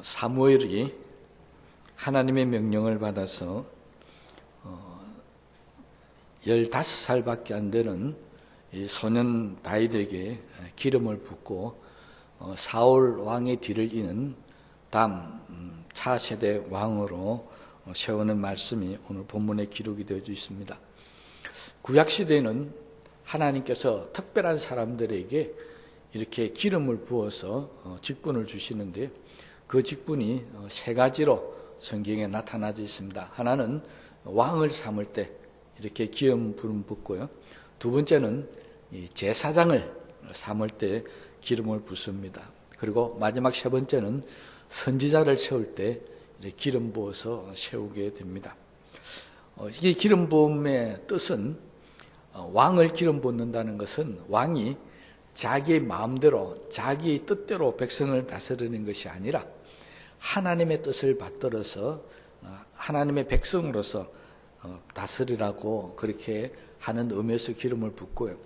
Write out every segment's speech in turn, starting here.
사무엘이 하나님의 명령을 받아서 15살밖에 안 되는 이 소년 다윗에게 기름을 붓고 사울 왕의 뒤를 잇는 다음 차세대 왕으로 세우는 말씀이 오늘 본문에 기록이 되어 있습니다. 구약시대에는 하나님께서 특별한 사람들에게 이렇게 기름을 부어서 직분을 주시는데 그 직분이 세 가지로 성경에 나타나져 있습니다. 하나는 왕을 삼을 때 이렇게 기름 부음 붓고요. 두 번째는 제사장을 삼을 때 기름을 붓습니다. 그리고 마지막 세 번째는 선지자를 세울 때 이렇게 기름 부어서 세우게 됩니다. 이 기름 부음의 뜻은 왕을 기름 붓는다는 것은 왕이 자기의 마음대로 자기의 뜻대로 백성을 다스리는 것이 아니라 하나님의 뜻을 받들어서 하나님의 백성으로서 다스리라고 그렇게 하는 의미에서 기름을 붓고요.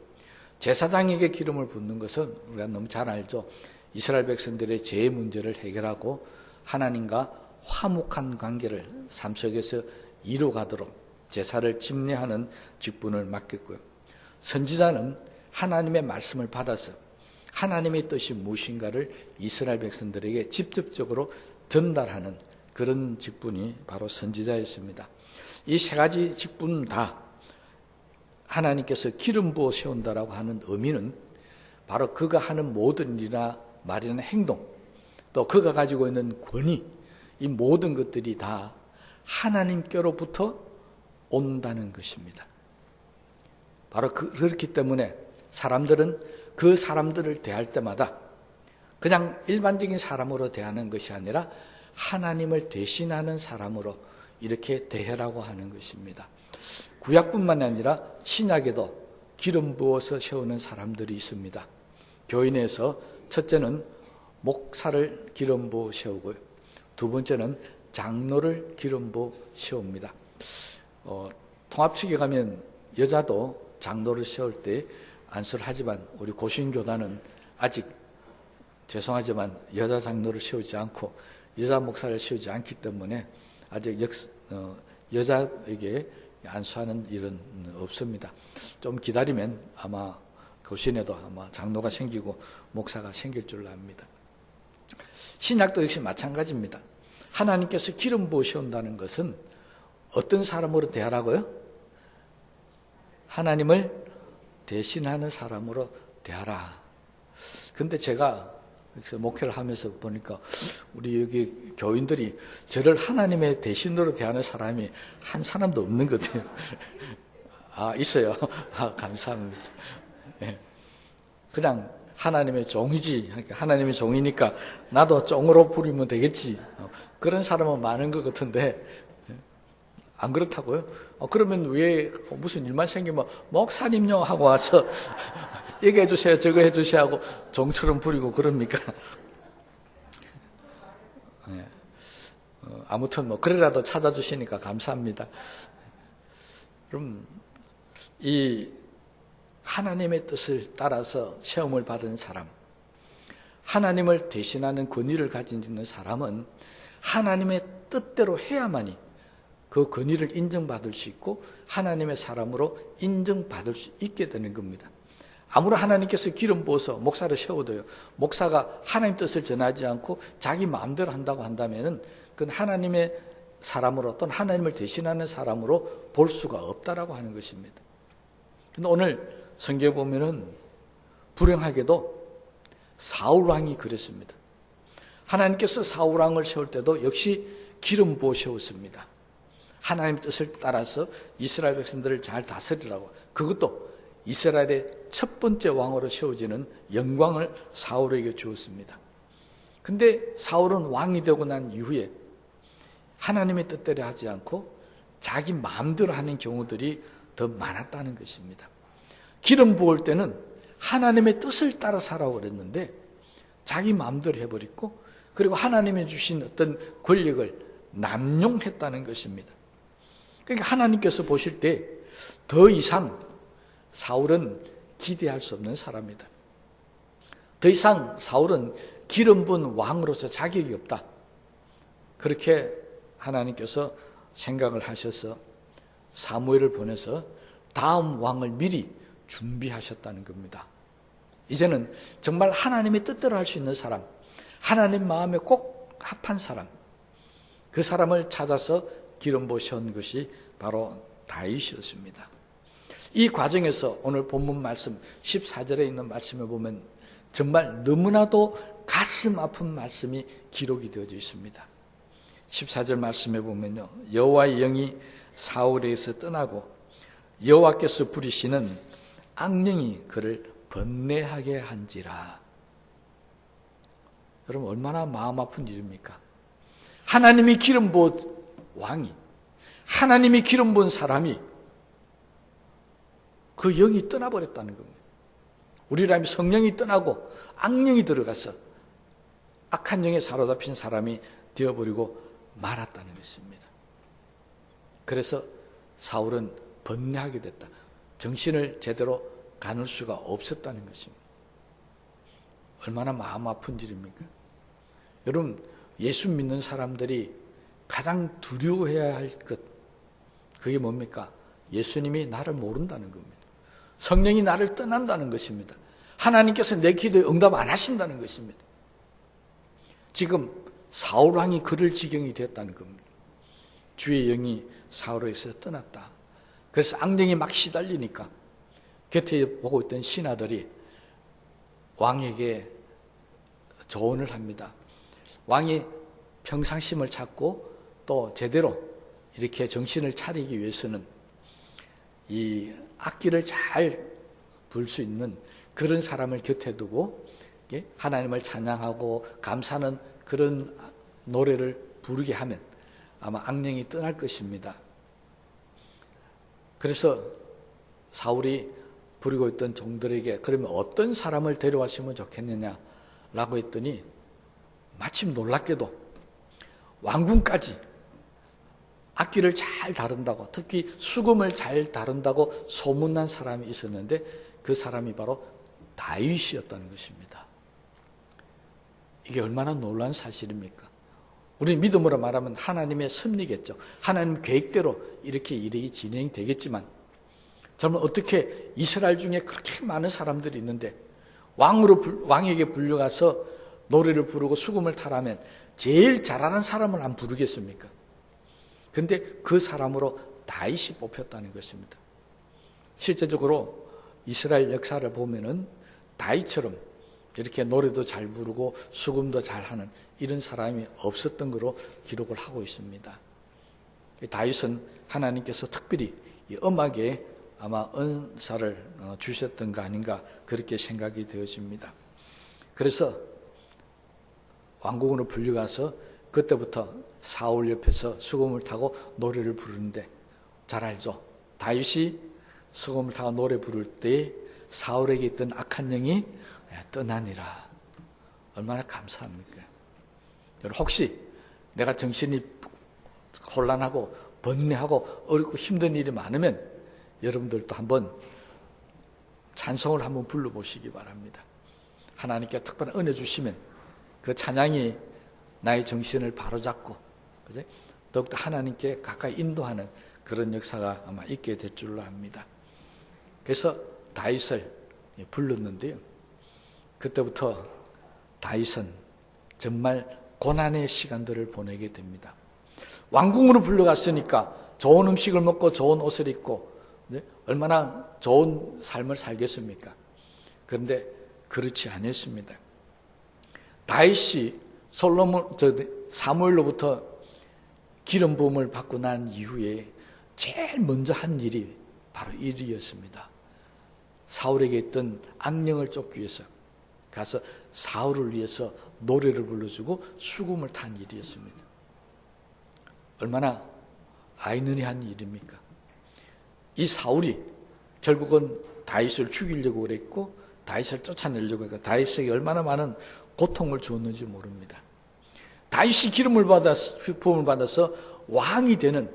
제사장에게 기름을 붓는 것은 우리가 너무 잘 알죠. 이스라엘 백성들의 죄의 문제를 해결하고 하나님과 화목한 관계를 삶 속에서 이루어가도록 제사를 집례하는 직분을 맡겼고요. 선지자는 하나님의 말씀을 받아서 하나님의 뜻이 무엇인가를 이스라엘 백성들에게 직접적으로 전달하는 그런 직분이 바로 선지자였습니다. 이 세 가지 직분 다 하나님께서 기름 부어 세운다라고 하는 의미는 바로 그가 하는 모든 일이나 말이나 행동, 또 그가 가지고 있는 권위, 이 모든 것들이 다 하나님께로부터 온다는 것입니다. 바로 그렇기 때문에 사람들은 그 사람들을 대할 때마다 그냥 일반적인 사람으로 대하는 것이 아니라 하나님을 대신하는 사람으로 이렇게 대해라고 하는 것입니다. 구약뿐만 아니라 신약에도 기름 부어서 세우는 사람들이 있습니다. 교인에서 첫째는 목사를 기름 부어 세우고요. 두 번째는 장로를 기름 부어 세웁니다. 통합 측에 가면 여자도 장로를 세울 때 안수를 하지만 우리 고신교단은 아직 죄송하지만 여자 장로를 세우지 않고 여자 목사를 세우지 않기 때문에 아직 여자에게 안수하는 일은 없습니다. 좀 기다리면 아마 고신에도 아마 장로가 생기고 목사가 생길 줄 압니다. 신약도 역시 마찬가지입니다. 하나님께서 기름 부으신다는 것은 어떤 사람으로 대하라고요? 하나님을 대신하는 사람으로 대하라. 근데 제가 목회를 하면서 보니까 우리 여기 교인들이 저를 하나님의 대신으로 대하는 사람이 한 사람도 없는 것 같아요. 아, 있어요. 아, 감사합니다. 네. 그냥 하나님의 종이지. 하나님의 종이니까 나도 종으로 부리면 되겠지. 그런 사람은 많은 것 같은데 안 그렇다고요? 그러면 왜 무슨 일만 생기면 목사님요 하고 와서 이거 해주세요 저거 해주세요 하고 종처럼 부리고 그럽니까? 네. 아무튼 그래라도 찾아주시니까 감사합니다. 그럼 이 하나님의 뜻을 따라서 시험을 받은 사람, 하나님을 대신하는 권위를 가진 있는 사람은 하나님의 뜻대로 해야만이 그 권위를 인정받을 수 있고 하나님의 사람으로 인정받을 수 있게 되는 겁니다. 아무리 하나님께서 기름 부어서 목사를 세워도요, 목사가 하나님 뜻을 전하지 않고 자기 마음대로 한다고 한다면은 그건 하나님의 사람으로 또는 하나님을 대신하는 사람으로 볼 수가 없다라고 하는 것입니다. 근데 오늘 성경에 보면은 불행하게도 사울 왕이 그랬습니다. 하나님께서 사울 왕을 세울 때도 역시 기름 부어 세웠습니다. 하나님의 뜻을 따라서 이스라엘 백성들을 잘 다스리라고. 그것도 이스라엘의 첫 번째 왕으로 세워지는 영광을 사울에게 주었습니다. 근데 사울은 왕이 되고 난 이후에 하나님의 뜻대로 하지 않고 자기 마음대로 하는 경우들이 더 많았다는 것입니다. 기름 부을 때는 하나님의 뜻을 따라 살라고 그랬는데 자기 마음대로 해버리고 그리고 하나님이 주신 어떤 권력을 남용했다는 것입니다. 그러니까 하나님께서 보실 때 더 이상 사울은 기대할 수 없는 사람이다. 더 이상 사울은 기름 부은 왕으로서 자격이 없다. 그렇게 하나님께서 생각을 하셔서 사무엘을 보내서 다음 왕을 미리 준비하셨다는 겁니다. 이제는 정말 하나님의 뜻대로 할 수 있는 사람, 하나님 마음에 꼭 합한 사람, 그 사람을 찾아서 기름 부으신 것이 바로 다윗이었습니다. 이 과정에서 오늘 본문 말씀 14절에 있는 말씀에 보면 정말 너무나도 가슴 아픈 말씀이 기록이 되어져 있습니다. 14절 말씀에 보면요, 여호와의 영이 사울에게서 떠나고 여호와께서 부리시는 악령이 그를 번뇌하게 한지라. 여러분, 얼마나 마음 아픈 일입니까? 하나님이 기름 부은 왕이, 하나님이 기름 부은 사람이 그 영이 떠나버렸다는 겁니다. 우리라면 성령이 떠나고 악령이 들어가서 악한 영에 사로잡힌 사람이 되어버리고 말았다는 것입니다. 그래서 사울은 번뇌하게 됐다. 정신을 제대로 가눌 수가 없었다는 것입니다. 얼마나 마음 아픈 일입니까? 여러분, 예수 믿는 사람들이 가장 두려워해야 할 것, 그게 뭡니까? 예수님이 나를 모른다는 겁니다. 성령이 나를 떠난다는 것입니다. 하나님께서 내 기도에 응답 안 하신다는 것입니다. 지금 사울왕이 그럴 지경이 됐다는 겁니다. 주의 영이 사울에게서 떠났다. 그래서 악령이 막 시달리니까 곁에 보고 있던 신하들이 왕에게 조언을 합니다. 왕이 평상심을 찾고 또 제대로 이렇게 정신을 차리기 위해서는 이 악기를 잘 불 수 있는 그런 사람을 곁에 두고 하나님을 찬양하고 감사하는 그런 노래를 부르게 하면 아마 악령이 떠날 것입니다. 그래서 사울이 부리고 있던 종들에게 그러면 어떤 사람을 데려왔으면 좋겠느냐라고 했더니 마침 놀랍게도 왕궁까지 악기를 잘 다룬다고, 특히 수금을 잘 다룬다고 소문난 사람이 있었는데 그 사람이 바로 다윗이었다는 것입니다. 이게 얼마나 놀라운 사실입니까? 우리 믿음으로 말하면 하나님의 섭리겠죠. 하나님 계획대로 이렇게 일이 진행되겠지만 정말 어떻게 이스라엘 중에 그렇게 많은 사람들이 있는데 왕에게 불려가서 노래를 부르고 수금을 타라면 제일 잘하는 사람을 안 부르겠습니까? 근데 그 사람으로 다윗이 뽑혔다는 것입니다. 실제적으로 이스라엘 역사를 보면은 다윗처럼 이렇게 노래도 잘 부르고 수금도 잘하는 이런 사람이 없었던 거로 기록을 하고 있습니다. 다윗은 하나님께서 특별히 이 음악에 아마 은사를 주셨던 거 아닌가 그렇게 생각이 되어집니다. 그래서 왕궁으로 불려가서 그때부터 사울 옆에서 수금을 타고 노래를 부르는데 잘 알죠? 다윗이 수금을 타고 노래 부를 때 사울에게 있던 악한 영이 떠나니라. 얼마나 감사합니까? 혹시 내가 정신이 혼란하고 번뇌하고 어렵고 힘든 일이 많으면 여러분들도 한번 찬송을 한번 불러보시기 바랍니다. 하나님께 특별한 은혜 주시면 그 찬양이 나의 정신을 바로잡고 더욱더 하나님께 가까이 인도하는 그런 역사가 아마 있게 될 줄로 압니다. 그래서 다윗을 불렀는데요. 그때부터 다윗은 정말 고난의 시간들을 보내게 됩니다. 왕궁으로 불려갔으니까 좋은 음식을 먹고 좋은 옷을 입고 얼마나 좋은 삶을 살겠습니까? 그런데 그렇지 않았습니다. 다윗이 사무엘로부터 기름 부음을 받고 난 이후에 제일 먼저 한 일이 바로 이 일이었습니다. 사울에게 있던 악령을 쫓기 위해서 가서 사울을 위해서 노래를 불러주고 수금을 탄 일이었습니다. 얼마나 아이러니한 일입니까? 이 사울이 결국은 다윗을 죽이려고 그랬고 다윗을 쫓아내려고 했고 다윗에게 얼마나 많은 고통을 주었는지 모릅니다. 다윗이 부음을 받아서 왕이 되는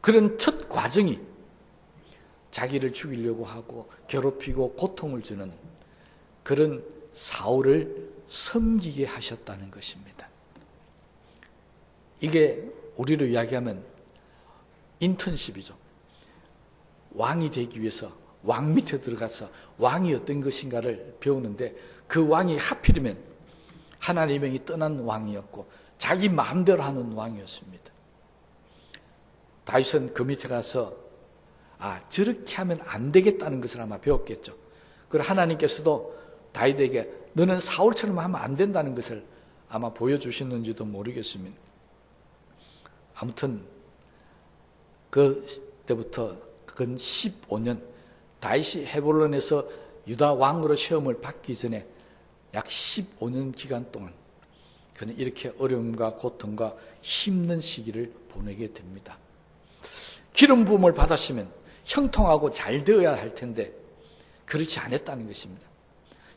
그런 첫 과정이 자기를 죽이려고 하고 괴롭히고 고통을 주는 그런 사울을 섬기게 하셨다는 것입니다. 이게 우리로 이야기하면 인턴십이죠. 왕이 되기 위해서 왕 밑에 들어가서 왕이 어떤 것인가를 배우는데, 그 왕이 하필이면 하나님의 명이 떠난 왕이었고 자기 마음대로 하는 왕이었습니다. 다윗은 그 밑에 가서 저렇게 하면 안 되겠다는 것을 아마 배웠겠죠. 그리고 하나님께서도 다윗에게 너는 사울처럼 하면 안 된다는 것을 아마 보여주셨는지도 모르겠습니다. 아무튼 그때부터 근 15년, 다윗이 헤볼론에서 유다 왕으로 시험을 받기 전에 약 15년 기간 동안 그는 이렇게 어려움과 고통과 힘든 시기를 보내게 됩니다. 기름 부음을 받았으면 형통하고 잘 되어야 할 텐데 그렇지 않았다는 것입니다.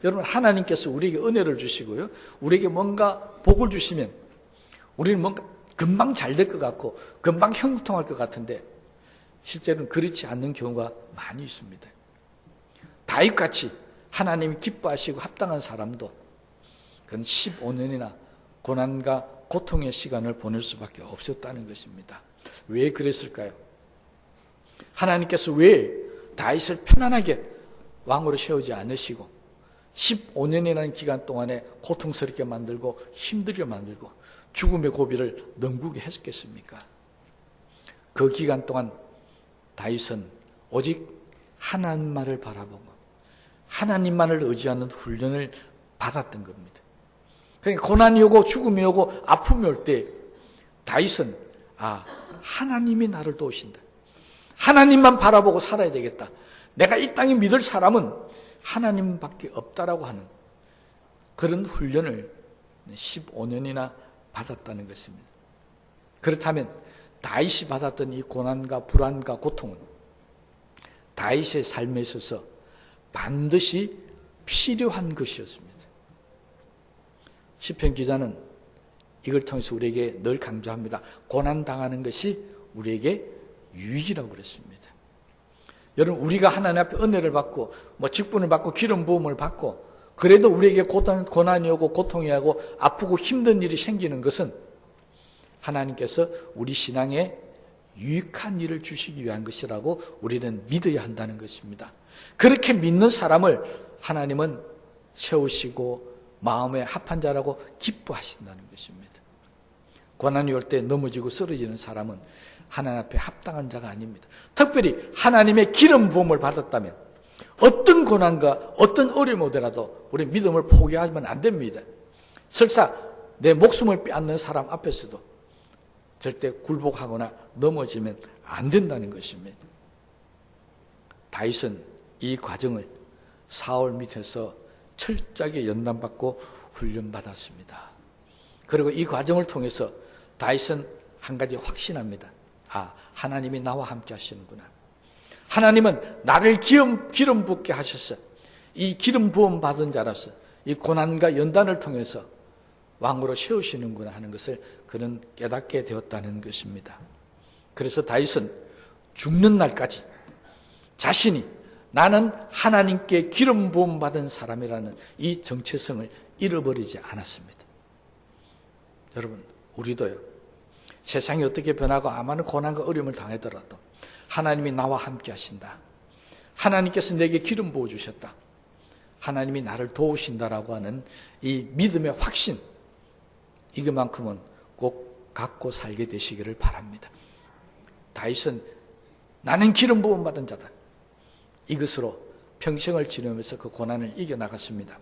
여러분, 하나님께서 우리에게 은혜를 주시고요, 우리에게 뭔가 복을 주시면 우리는 뭔가 금방 잘 될 것 같고 금방 형통할 것 같은데 실제로는 그렇지 않는 경우가 많이 있습니다. 다윗같이 하나님이 기뻐하시고 합당한 사람도 그건 15년이나 고난과 고통의 시간을 보낼 수밖에 없었다는 것입니다. 왜 그랬을까요? 하나님께서 왜 다윗을 편안하게 왕으로 세우지 않으시고 15년이라는 기간 동안에 고통스럽게 만들고 힘들게 만들고 죽음의 고비를 넘기게 했겠습니까? 그 기간 동안 다윗은 오직 하나님만을 바라보고 하나님만을 의지하는 훈련을 받았던 겁니다. 그러니까 고난이 오고 죽음이 오고 아픔이 올 때 다윗은 하나님이 나를 도우신다, 하나님만 바라보고 살아야 되겠다, 내가 이 땅에 믿을 사람은 하나님밖에 없다라고 하는 그런 훈련을 15년이나 받았다는 것입니다. 그렇다면 다윗이 받았던 이 고난과 불안과 고통은 다윗의 삶에 있어서 반드시 필요한 것이었습니다. 시편 기자는 이걸 통해서 우리에게 늘 강조합니다. 고난당하는 것이 우리에게 유익이라고 그랬습니다. 여러분, 우리가 하나님 앞에 은혜를 받고 직분을 받고 기름 부음을 받고 그래도 우리에게 고난이 오고 고통이 오고 아프고 힘든 일이 생기는 것은 하나님께서 우리 신앙에 유익한 일을 주시기 위한 것이라고 우리는 믿어야 한다는 것입니다. 그렇게 믿는 사람을 하나님은 세우시고 마음에 합한 자라고 기뻐하신다는 것입니다. 고난이 올 때 넘어지고 쓰러지는 사람은 하나님 앞에 합당한 자가 아닙니다. 특별히 하나님의 기름 부음을 받았다면 어떤 고난과 어떤 어려움이 오더라도 우리 믿음을 포기하면 안 됩니다. 설사 내 목숨을 빼앗는 사람 앞에서도 절대 굴복하거나 넘어지면 안 된다는 것입니다. 다윗은 이 과정을 사울 밑에서 철저하게 연단받고 훈련받았습니다. 그리고 이 과정을 통해서 다윗은 한 가지 확신합니다. 하나님이 나와 함께 하시는구나. 하나님은 나를 기름 붓게 하셔서 이 기름 부음 받은 자라서 이 고난과 연단을 통해서 왕으로 세우시는구나 하는 것을 그는 깨닫게 되었다는 것입니다. 그래서 다윗은 죽는 날까지 자신이 나는 하나님께 기름 부음 받은 사람이라는 이 정체성을 잃어버리지 않았습니다. 여러분, 우리도요, 세상이 어떻게 변하고 아무런 고난과 어려움을 당하더라도 하나님이 나와 함께 하신다, 하나님께서 내게 기름 부어주셨다, 하나님이 나를 도우신다라고 하는 이 믿음의 확신, 이것만큼은 꼭 갖고 살게 되시기를 바랍니다. 다윗은 나는 기름 부음 받은 자다, 이것으로 평생을 지내면서 그 고난을 이겨나갔습니다.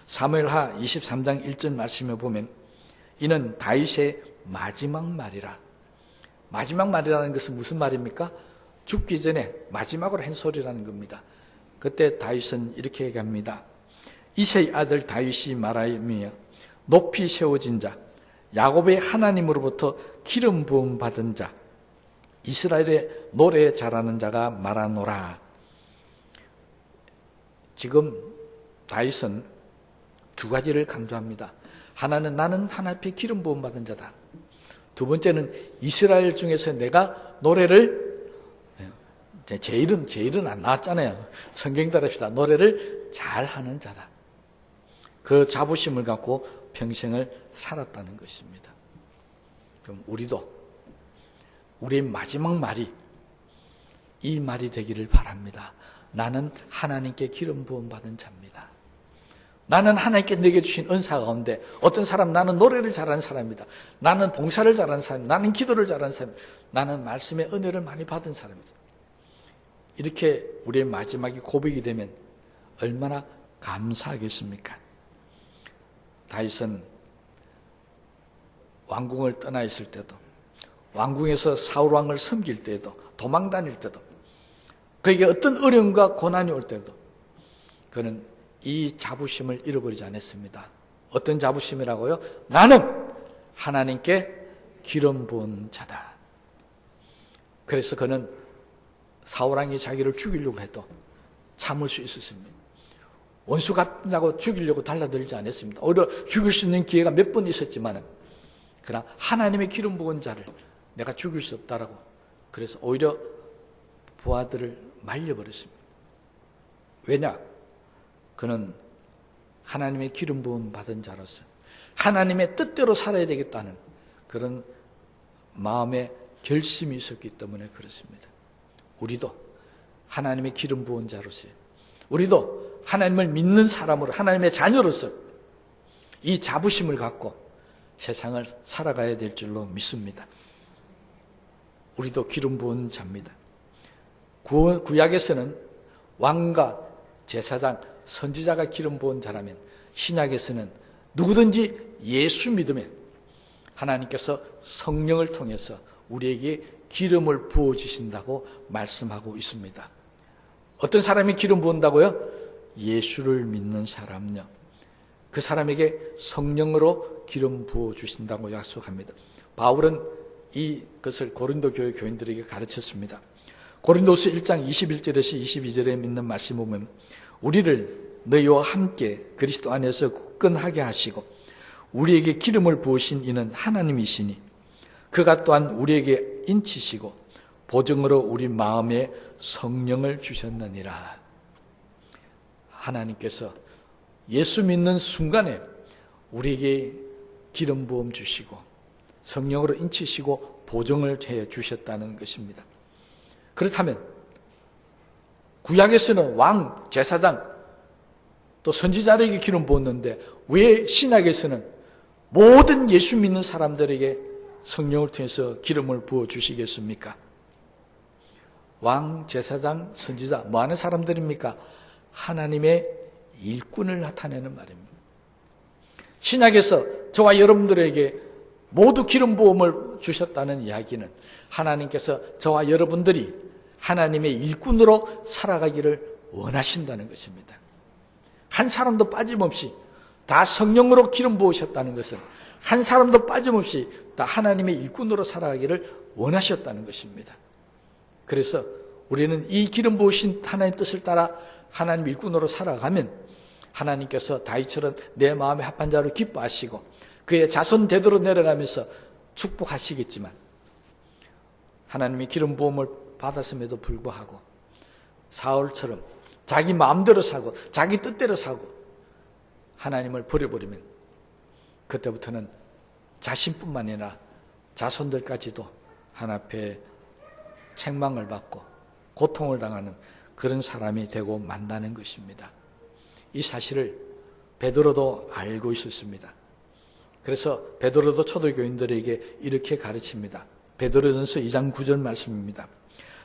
사무엘하 23장 1절 말씀에 보면 이는 다윗의 마지막 말이라. 마지막 말이라는 것은 무슨 말입니까? 죽기 전에 마지막으로 한 소리라는 겁니다. 그때 다윗은 이렇게 얘기합니다. 이새의 아들 다윗이 말하며 높이 세워진 자, 야곱의 하나님으로부터 기름 부음 받은 자, 이스라엘의 노래 잘하는 자가 말하노라. 지금 다윗은 두 가지를 강조합니다. 하나는 나는 하나님 앞에 기름 부음 받은 자다. 두 번째는 이스라엘 중에서 내가 노래를, 제일은 안 나왔잖아요. 성경 따릅시다. 노래를 잘하는 자다. 그 자부심을 갖고 평생을 살았다는 것입니다. 그럼 우리도 우리의 마지막 말이 이 말이 되기를 바랍니다. 나는 하나님께 기름 부음 받은 자입니다. 나는 하나님께 내게 주신 은사 가운데 어떤 사람 나는 노래를 잘하는 사람이다. 나는 봉사를 잘하는 사람이다. 나는 기도를 잘하는 사람이다. 나는 말씀의 은혜를 많이 받은 사람이다. 이렇게 우리의 마지막에 고백이 되면 얼마나 감사하겠습니까? 다윗은 왕궁을 떠나 있을 때도, 왕궁에서 사울 왕을 섬길 때도, 도망 다닐 때도, 그에게 어떤 어려움과 고난이 올 때도 그는 이 자부심을 잃어버리지 않았습니다. 어떤 자부심이라고요? 나는 하나님께 기름 부은 자다. 그래서 그는 사울왕이 자기를 죽이려고 해도 참을 수 있었습니다. 원수 같다고 죽이려고 달라들지 않았습니다. 오히려 죽일 수 있는 기회가 몇 번 있었지만 그러나 하나님의 기름 부은 자를 내가 죽일 수 없다라고, 그래서 오히려 부하들을 말려버렸습니다. 왜냐? 그는 하나님의 기름 부음 받은 자로서 하나님의 뜻대로 살아야 되겠다는 그런 마음의 결심이 있었기 때문에 그렇습니다. 우리도 하나님의 기름 부은 자로서, 우리도 하나님을 믿는 사람으로, 하나님의 자녀로서 이 자부심을 갖고 세상을 살아가야 될 줄로 믿습니다. 우리도 기름 부은 자입니다. 구약에서는 왕과 제사장, 선지자가 기름 부은 자라면 신약에서는 누구든지 예수 믿으면 하나님께서 성령을 통해서 우리에게 기름을 부어주신다고 말씀하고 있습니다. 어떤 사람이 기름 부은다고요? 예수를 믿는 사람요. 그 사람에게 성령으로 기름 부어주신다고 약속합니다. 바울은 이것을 고린도 교회 교인들에게 가르쳤습니다. 고린도서 1장 21절에서 22절에 믿는 말씀 보면 우리를 너희와 함께 그리스도 안에서 굳건하게 하시고 우리에게 기름을 부으신 이는 하나님이시니 그가 또한 우리에게 인치시고 보증으로 우리 마음에 성령을 주셨느니라. 하나님께서 예수 믿는 순간에 우리에게 기름 부음 주시고 성령으로 인치시고 보증을 해 주셨다는 것입니다. 그렇다면 구약에서는 왕, 제사장, 또 선지자들에게 기름 부었는데 왜 신약에서는 모든 예수 믿는 사람들에게 성령을 통해서 기름을 부어주시겠습니까? 왕, 제사장, 선지자 뭐 하는 사람들입니까? 하나님의 일꾼을 나타내는 말입니다. 신약에서 저와 여러분들에게 모두 기름 부음을 주셨다는 이야기는 하나님께서 저와 여러분들이 하나님의 일꾼으로 살아가기를 원하신다는 것입니다. 한 사람도 빠짐없이 다 성령으로 기름 부으셨다는 것은 한 사람도 빠짐없이 다 하나님의 일꾼으로 살아가기를 원하셨다는 것입니다. 그래서 우리는 이 기름 부으신 하나님 뜻을 따라 하나님 일꾼으로 살아가면 하나님께서 다윗처럼 내 마음에 합한 자로 기뻐하시고 그의 자손 대대로 내려가면서 축복하시겠지만 하나님의 기름 부음을 받았음에도 불구하고 사울처럼 자기 마음대로 사고 자기 뜻대로 사고 하나님을 버려버리면 그때부터는 자신뿐만 아니라 자손들까지도 하나님 앞에 책망을 받고 고통을 당하는 그런 사람이 되고 만다는 것입니다. 이 사실을 베드로도 알고 있었습니다. 그래서 베드로도 초대교인들에게 이렇게 가르칩니다. 베드로전서 2장 9절 말씀입니다.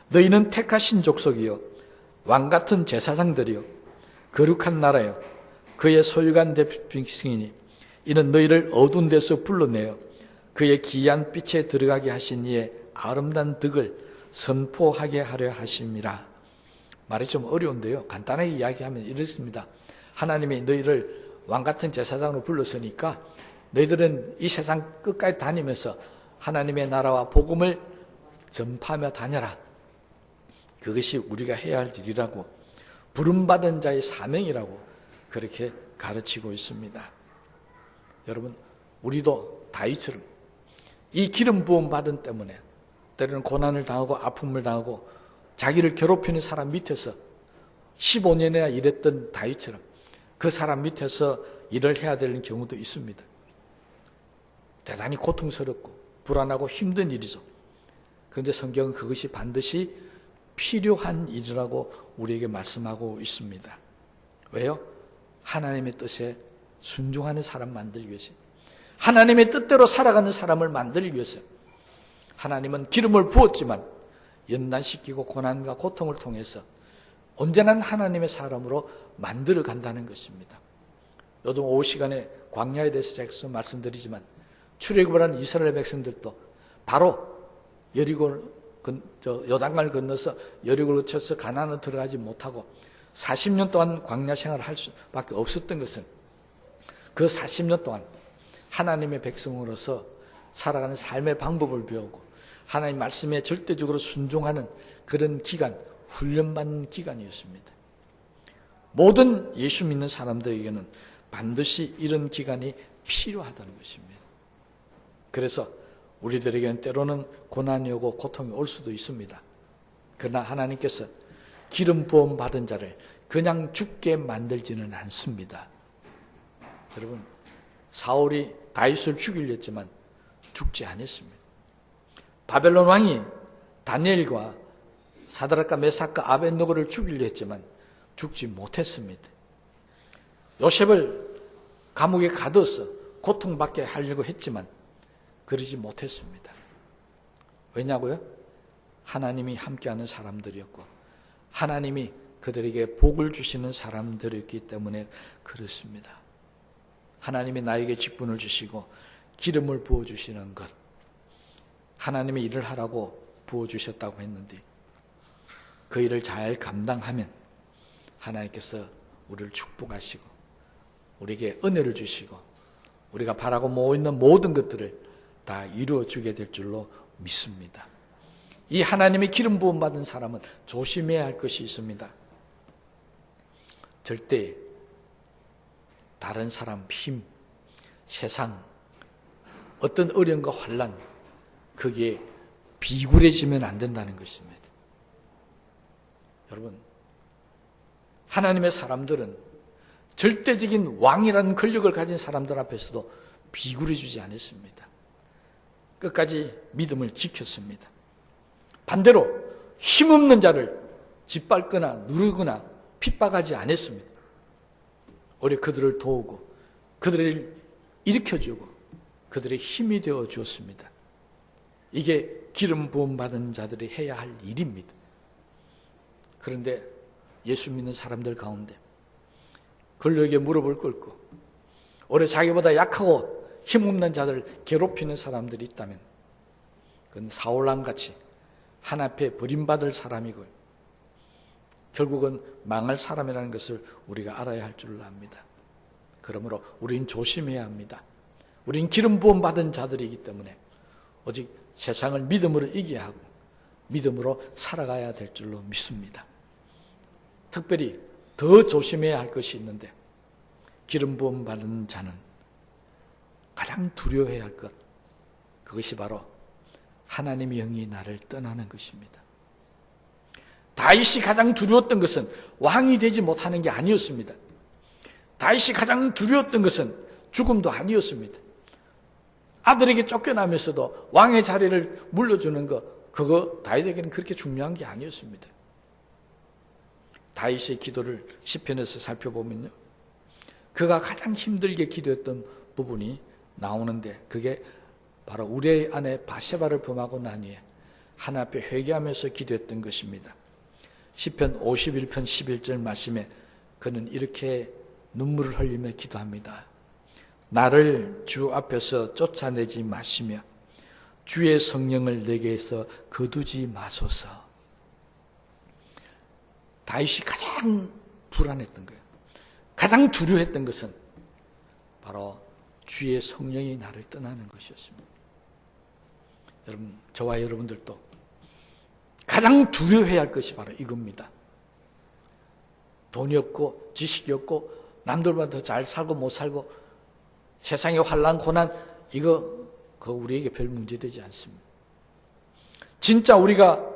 너희는 택하신 족속이요 왕같은 제사장들이요 거룩한 나라요 그의 소유간 대표층이니 이는 너희를 어두운 데서 불러내어 그의 기이한 빛에 들어가게 하신 이의 아름다운 덕을 선포하게 하려 하심이라. 말이 좀 어려운데요. 간단하게 이야기하면 이렇습니다. 하나님이 너희를 왕같은 제사장으로 불렀으니까 너희들은 이 세상 끝까지 다니면서 하나님의 나라와 복음을 전파하며 다녀라. 그것이 우리가 해야 할 일이라고, 부름받은 자의 사명이라고 그렇게 가르치고 있습니다. 여러분, 우리도 다윗처럼 이 기름 부음 받은 때문에 때로는 고난을 당하고 아픔을 당하고 자기를 괴롭히는 사람 밑에서 15년이나 일했던 다윗처럼 그 사람 밑에서 일을 해야 되는 경우도 있습니다. 대단히 고통스럽고 불안하고 힘든 일이죠. 그런데 성경은 그것이 반드시 필요한 일이라고 우리에게 말씀하고 있습니다. 왜요? 하나님의 뜻에 순종하는 사람 만들기 위해서, 하나님의 뜻대로 살아가는 사람을 만들기 위해서 하나님은 기름을 부었지만 연단시키고 고난과 고통을 통해서 언제나 하나님의 사람으로 만들어 간다는 것입니다. 요즘 오후 시간에 광야에 대해서 제가 말씀드리지만 출애굽을 한 이스라엘 백성들도 바로 요단강을 건너서 여리고를 거쳐서 가나안으로 들어가지 못하고 40년 동안 광야 생활을 할 수밖에 없었던 것은 그 40년 동안 하나님의 백성으로서 살아가는 삶의 방법을 배우고 하나님 말씀에 절대적으로 순종하는 그런 기간, 훈련받는 기간이었습니다. 모든 예수 믿는 사람들에게는 반드시 이런 기간이 필요하다는 것입니다. 그래서 우리들에게는 때로는 고난이 오고 고통이 올 수도 있습니다. 그러나 하나님께서 기름 부음 받은 자를 그냥 죽게 만들지는 않습니다. 여러분, 사울이 다윗을 죽이려 했지만 죽지 않았습니다. 바벨론 왕이 다니엘과 사드락과 메삭과 아벳느고를 죽이려 했지만 죽지 못했습니다. 요셉을 감옥에 가둬서 고통받게 하려고 했지만 그러지 못했습니다. 왜냐고요? 하나님이 함께하는 사람들이었고 하나님이 그들에게 복을 주시는 사람들이었기 때문에 그렇습니다. 하나님이 나에게 직분을 주시고 기름을 부어주시는 것, 하나님의 일을 하라고 부어주셨다고 했는데 그 일을 잘 감당하면 하나님께서 우리를 축복하시고 우리에게 은혜를 주시고 우리가 바라고 모으고 있는 모든 것들을 다 이루어주게 될 줄로 믿습니다. 이 하나님의 기름 부음 받은 사람은 조심해야 할 것이 있습니다. 절대 다른 사람 힘, 세상, 어떤 어려움과 환난, 거기에 비굴해지면 안 된다는 것입니다. 여러분, 하나님의 사람들은 절대적인 왕이라는 권력을 가진 사람들 앞에서도 비굴해지지 않았습니다. 끝까지 믿음을 지켰습니다. 반대로 힘없는 자를 짓밟거나 누르거나 핍박하지 않았습니다. 오히려 그들을 도우고 그들을 일으켜주고 그들의 힘이 되어 주었습니다. 이게 기름 부음 받은 자들이 해야 할 일입니다. 그런데 예수 믿는 사람들 가운데 권력에 무릎을 꿇고 오히려 자기보다 약하고 힘없는 자들을 괴롭히는 사람들이 있다면 그건 사울왕같이 하나님 앞에 버림받을 사람이고 결국은 망할 사람이라는 것을 우리가 알아야 할 줄을 압니다. 그러므로 우리는 조심해야 합니다. 우리는 기름 부음 받은 자들이기 때문에 오직 세상을 믿음으로 이겨야 하고 믿음으로 살아가야 될 줄로 믿습니다. 특별히 더 조심해야 할 것이 있는데 기름 부음 받은 자는 가장 두려워해야 할 것, 그것이 바로 하나님의 영이 나를 떠나는 것입니다. 다윗이 가장 두려웠던 것은 왕이 되지 못하는 게 아니었습니다. 다윗이 가장 두려웠던 것은 죽음도 아니었습니다. 아들에게 쫓겨나면서도 왕의 자리를 물려주는 것, 그거 다윗에게는 그렇게 중요한 게 아니었습니다. 다윗의 기도를 시편에서 살펴보면요, 그가 가장 힘들게 기도했던 부분이 나오는데 그게 바로 우리의 아내 바세바를 범하고 난 후에 하나님 앞에 회개하면서 기도했던 것입니다. 시편 51편 11절 말씀에 그는 이렇게 눈물을 흘리며 기도합니다. 나를 주 앞에서 쫓아내지 마시며 주의 성령을 내게서 거두지 마소서. 다윗이 가장 불안했던 거예요. 가장 두려워했던 것은 바로 주의 성령이 나를 떠나는 것이었습니다. 여러분, 저와 여러분들도 가장 두려워해야 할 것이 바로 이겁니다. 돈이 없고 지식이 없고 남들보다 더 잘 살고 못 살고 세상의 환난 고난, 그거 우리에게 별 문제되지 않습니다. 진짜 우리가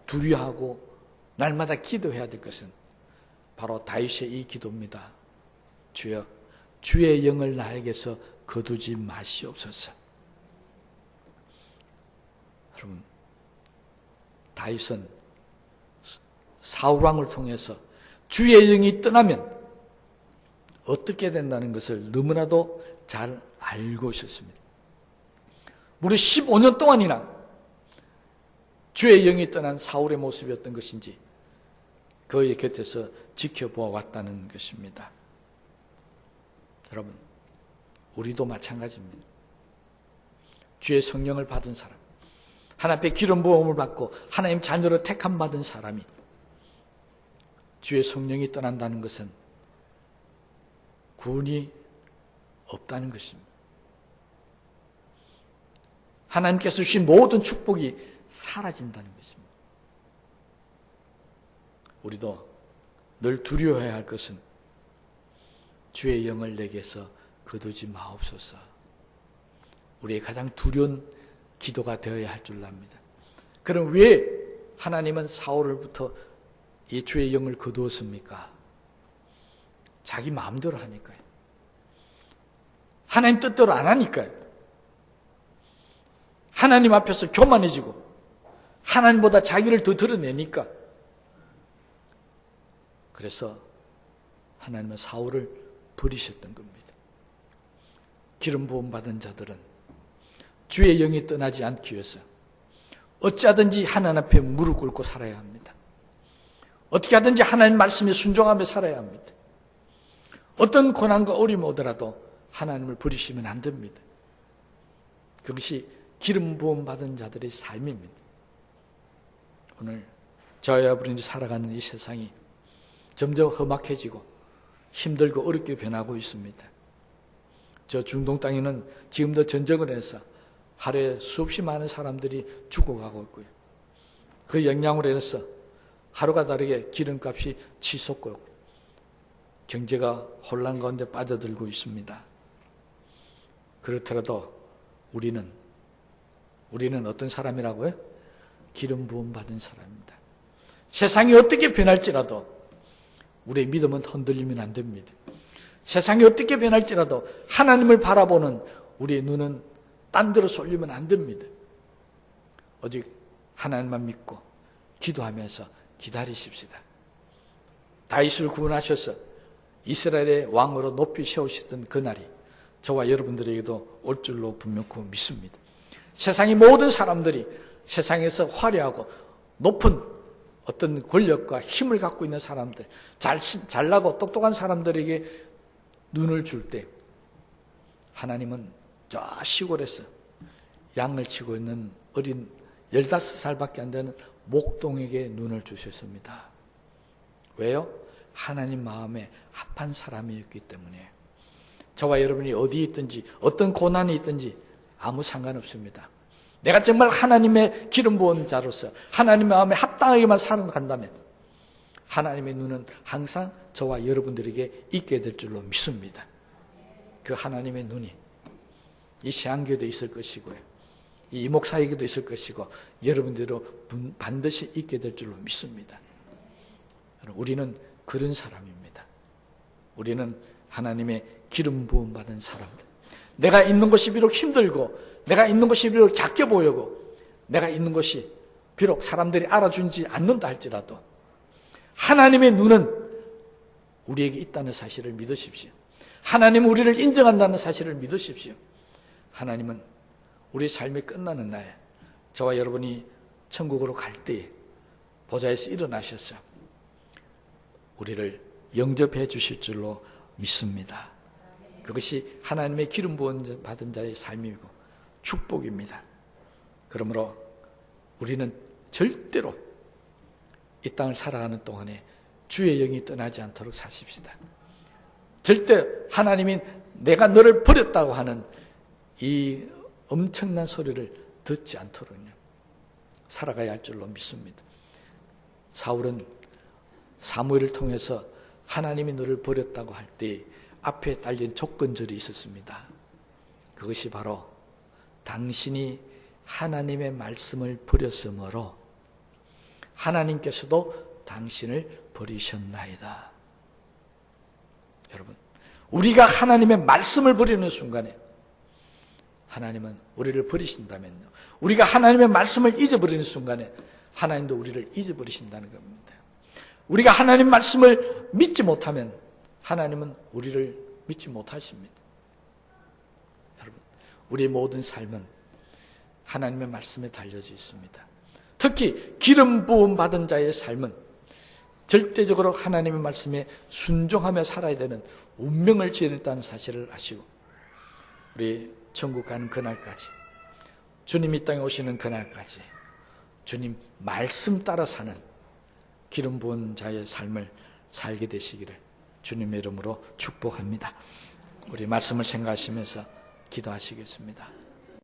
두려워하고 날마다 기도해야 될 것은 바로 다윗의 이 기도입니다. 주여, 주의 영을 나에게서 거두지 마시옵소서. 여러분, 다윗은 사울 왕을 통해서 주의 영이 떠나면 어떻게 된다는 것을 너무나도 잘 알고 있었습니다. 무려 15년 동안이나 주의 영이 떠난 사울의 모습이 어떤 것인지 그의 곁에서 지켜보아 왔다는 것입니다. 여러분, 우리도 마찬가지입니다. 주의 성령을 받은 사람, 하나님의 기름 부음을 받고 하나님 자녀로 택함 받은 사람이 주의 성령이 떠난다는 것은 구원이 없다는 것입니다. 하나님께서 주신 모든 축복이 사라진다는 것입니다. 우리도 늘 두려워해야 할 것은 주의 영을 내게서 거두지 마옵소서. 우리의 가장 두려운 기도가 되어야 할 줄 압니다. 그럼 왜 하나님은 사울을부터 이 주의 영을 거두었습니까? 자기 마음대로 하니까요. 하나님 뜻대로 안 하니까요. 하나님 앞에서 교만해지고 하나님보다 자기를 더 드러내니까. 그래서 하나님은 사울을 버리셨던 겁니다. 기름 부음 받은 자들은 주의 영이 떠나지 않기 위해서 어찌하든지 하나님 앞에 무릎 꿇고 살아야 합니다. 어떻게 하든지 하나님 말씀에 순종하며 살아야 합니다. 어떤 고난과 어려움이 오더라도 하나님을 버리시면 안 됩니다. 그것이 기름 부음 받은 자들의 삶입니다. 오늘 저와 여러분이 살아가는 이 세상이 점점 험악해지고 힘들고 어렵게 변하고 있습니다. 저 중동 땅에는 지금도 전쟁을 해서 하루에 수없이 많은 사람들이 죽어가고 있고요. 그 영향으로 인해서 하루가 다르게 기름값이 치솟고 경제가 혼란 가운데 빠져들고 있습니다. 그렇더라도 우리는 어떤 사람이라고요? 기름 부음 받은 사람입니다. 세상이 어떻게 변할지라도 우리의 믿음은 흔들리면 안 됩니다. 세상이 어떻게 변할지라도 하나님을 바라보는 우리의 눈은 딴 데로 쏠리면 안 됩니다. 오직 하나님만 믿고 기도하면서 기다리십시다. 다윗을 구원하셔서 이스라엘의 왕으로 높이 세우셨던 그날이 저와 여러분들에게도 올 줄로 분명히 믿습니다. 세상의 모든 사람들이 세상에서 화려하고 높은 어떤 권력과 힘을 갖고 있는 사람들, 잘나고 똑똑한 사람들에게 눈을 줄 때 하나님은 저 시골에서 양을 치고 있는 어린 15살밖에 안 되는 목동에게 눈을 주셨습니다. 왜요? 하나님 마음에 합한 사람이었기 때문에. 저와 여러분이 어디에 있든지 어떤 고난이 있든지 아무 상관없습니다. 내가 정말 하나님의 기름 부은 자로서 하나님 마음에 합당하게만 살아간다면 하나님의 눈은 항상 저와 여러분들에게 있게 될 줄로 믿습니다. 그 하나님의 눈이 이 세안교회도 있을 것이고요, 이 이목사에게도 있을 것이고 여러분들도 반드시 있게 될 줄로 믿습니다. 우리는 그런 사람입니다. 우리는 하나님의 기름 부음 받은 사람들. 내가 있는 것이 비록 힘들고 내가 있는 것이 비록 작게 보이고 내가 있는 것이 비록 사람들이 알아주지 않는다 할지라도 하나님의 눈은 우리에게 있다는 사실을 믿으십시오. 하나님은 우리를 인정한다는 사실을 믿으십시오. 하나님은 우리 삶이 끝나는 날 저와 여러분이 천국으로 갈 때에 보좌에서 일어나셔서 우리를 영접해 주실 줄로 믿습니다. 그것이 하나님의 기름 부은 받은 자의 삶이고 축복입니다. 그러므로 우리는 절대로 이 땅을 살아가는 동안에 주의 영이 떠나지 않도록 사십시다. 절대 하나님이 내가 너를 버렸다고 하는 이 엄청난 소리를 듣지 않도록요 살아가야 할 줄로 믿습니다. 사울은 사무엘을 통해서 하나님이 너를 버렸다고 할 때 앞에 달린 조건절이 있었습니다. 그것이 바로 당신이 하나님의 말씀을 버렸으므로 하나님께서도 당신을 버리셨나이다. 여러분, 우리가 하나님의 말씀을 버리는 순간에 하나님은 우리를 버리신다면요, 우리가 하나님의 말씀을 잊어버리는 순간에 하나님도 우리를 잊어버리신다는 겁니다. 우리가 하나님 말씀을 믿지 못하면 하나님은 우리를 믿지 못하십니다. 여러분, 우리의 모든 삶은 하나님의 말씀에 달려져 있습니다. 특히 기름 부음 받은 자의 삶은 절대적으로 하나님의 말씀에 순종하며 살아야 되는 운명을 지녔다는 사실을 아시고, 우리 천국 가는 그날까지, 주님 이 땅에 오시는 그날까지 주님 말씀 따라 사는 기름 부은 자의 삶을 살게 되시기를 주님의 이름으로 축복합니다. 우리 말씀을 생각하시면서 기도하시겠습니다.